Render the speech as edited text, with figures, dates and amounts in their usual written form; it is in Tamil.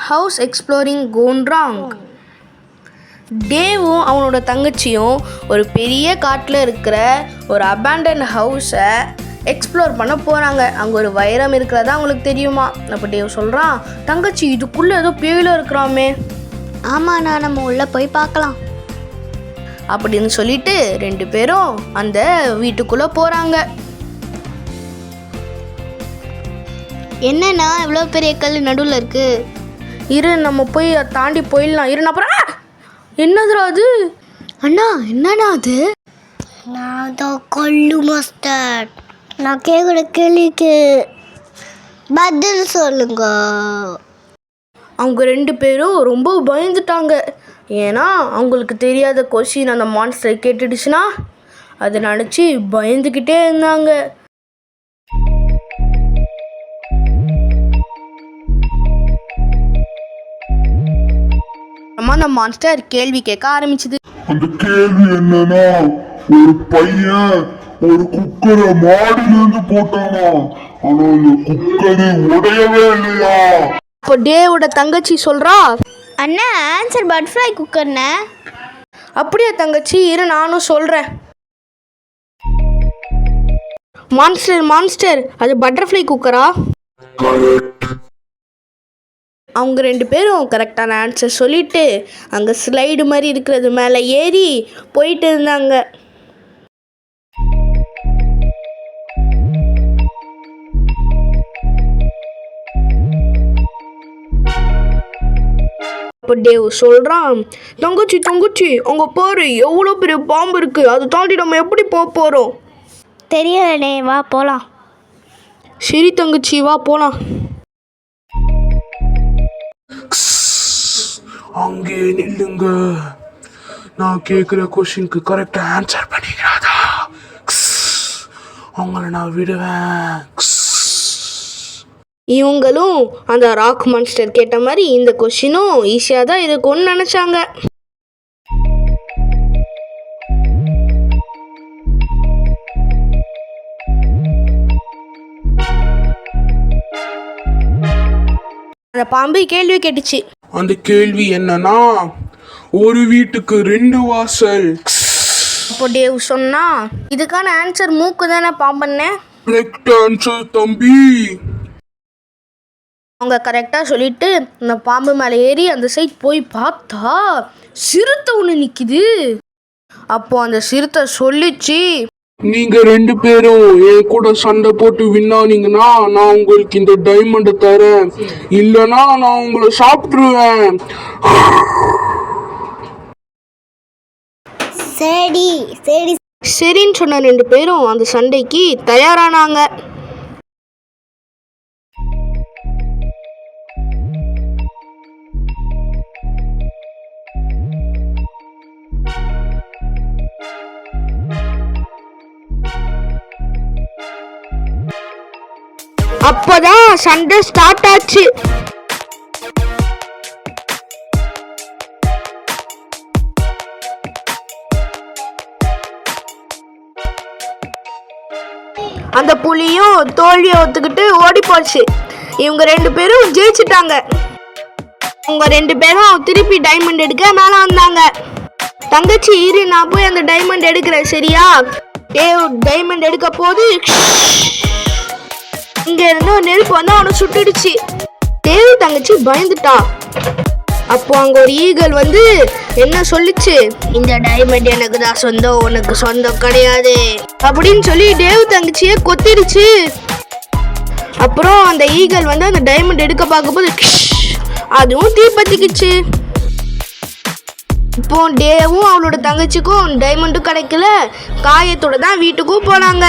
House exploring gone wrong. டேவும் அவனோட தங்கச்சியும் ஒரு பெரிய காட்டில் இருக்கிற ஒரு அபேண்டன் ஹவுஸை எக்ஸ்ப்ளோர் பண்ண போகிறாங்க. அங்கே ஒரு வைரம் இருக்கிறதா அவங்களுக்கு தெரியுமா. அப்போ டேவ் சொல்கிறான், தங்கச்சி இதுக்குள்ளே ஏதோ பேயில இருக்கிறாமே. ஆமாண்ணா, நம்ம உள்ளே போய் பார்க்கலாம் அப்படின்னு சொல்லிட்டு 2 பேரும் அந்த வீட்டுக்குள்ளே போகிறாங்க. என்னண்ணா இவ்வளோ பெரிய கல் நடுவில் இருக்கு? இரு நம்ம போய் தாண்டி போயிடலாம். இரு அப்புறம் என்னதுரா அது? அண்ணா என்னண்ணா அது? நான் தான் கொல்லு மாஸ்டர். நான் கேட்குற கேள்விக்கு பதில் சொல்லுங்க. அவங்க 2 பேரும் ரொம்ப பயந்துட்டாங்க. ஏன்னா அவங்களுக்கு தெரியாத கொஸ்டின் அந்த மான்ஸ்டர் கேட்டுடுச்சுன்னா அதை நினச்சி பயந்துக்கிட்டே இருந்தாங்க. அந்த மான்ஸ்டர் கேள்வி கேட்க ஆரம்பிச்சது. அந்த கேள்வி என்னன்னா, ஒரு பையன் ஒரு குக்கரை மாடியிலிருந்து போட்டானா, ஆனா அந்த குக்கரை உடையவே இல்லையா. இப்போ டேவோட தங்கச்சி சொல்றா, அண்ணா ஆன்சர் பட்டர்ஃப்ளை குக்கர்ண்ணே. அப்படியே தங்கச்சி, இரு நானும் சொல்றேன். மான்ஸ்டர் அது பட்டர்ஃப்ளை குக்கரா? அவங்க 2 பேரும் கரெக்டான ஆன்சர் சொல்லிட்டு அங்கே ஸ்லைடு மாதிரி இருக்கிறது மேலே ஏறி போயிட்டு இருந்தாங்க. இப்போ டேவ் சொல்கிறான், தங்கச்சி அங்கே பாரு எவ்வளோ பெரிய பாம்பு இருக்குது, அதை தாண்டி நம்ம எப்படி போக போகிறோம்? தெரியலண்ணே, வா போகலாம். சரி தங்கச்சி வா போகலாம். அங்கே நில்லுங்க, நான் கேட்குற கொஷினுக்கு கரெக்டாக ஆன்சர் பண்ணிக்கிறாதா அவங்கள நான் விடுவேன். இவங்களும் அந்த ராக் மான்ஸ்டர் கேட்ட மாதிரி இந்த கொஷினும் ஈஸியாக தான் இருக்கும்னு நினச்சாங்க. அந்த பாம்பு கேள்வி கேட்டுச்சு. அந்த கேள்வி என்னன்னா, ஒரு வீட்டுக்கு 2 வாசல். அப்போ டேவ் சொன்னா, இதுக்கான ஆன்சர் மூக்கு தானே பாம்பண்ணே. கரெக்ட் ஆன்சர் தம்பி. அவங்க கரெக்டாக சொல்லிட்டு அந்த பாம்பு மேலே ஏறி அந்த சைட் போய் பார்த்தா சிறுத்தை ஒன்று நிற்கிது. அப்போ அந்த சிறுத்தை சொல்லிச்சு, நீங்க 2 பேரும் என் கூட சண்டை போட்டு வின்னானீங்கன்னா நான் உங்களுக்கு இந்த டைமண்டை தரேன், இல்லைன்னா நான் உங்களை சாப்பிட்டுருவேன். சரின்னு சொன்ன 2 பேரும் அந்த சண்டைக்கு தயாரானாங்க. அப்பதான் சண்டை ஸ்டார்ட் ஆச்சு. அந்த புலியும் தோல்வியை ஒத்துக்கிட்டு ஓடி போச்சு. இவங்க 2 பேரும் ஜெயிச்சிட்டாங்க. அவங்க 2 பேரும் திருப்பி டைமண்ட் எடுக்க மேல வந்தாங்க. தங்கச்சி இரு, நான் போய் அந்த டைமண்ட் எடுக்கிறேன் சரியா? டைமண்ட் எடுக்க போது இங்க இருந்து நெருப்பு வந்து அவனை சுட்டுடுச்சு. தேவி தங்கச்சி பயந்துட்டா. அப்போ அங்க ஒரு ஈகல் வந்து என்ன சொல்லிச்சு, இந்த டைமண்ட் எனக்கு தான் சொந்தம், உனக்கு சொந்தம் கிடையாது அப்படின்னு சொல்லி தேவ் தங்கச்சியை கொத்திடுச்சு. அப்புறம் அந்த ஈகல் வந்து அந்த டைமண்ட் எடுக்க பார்க்கும்போது அதுவும் தீப்பத்திக்குச்சு. இப்போ டேவும் அவளோட தங்கச்சிக்கும் டைமண்டும் கிடைக்கல, காயத்தோட தான் வீட்டுக்கும் போனாங்க.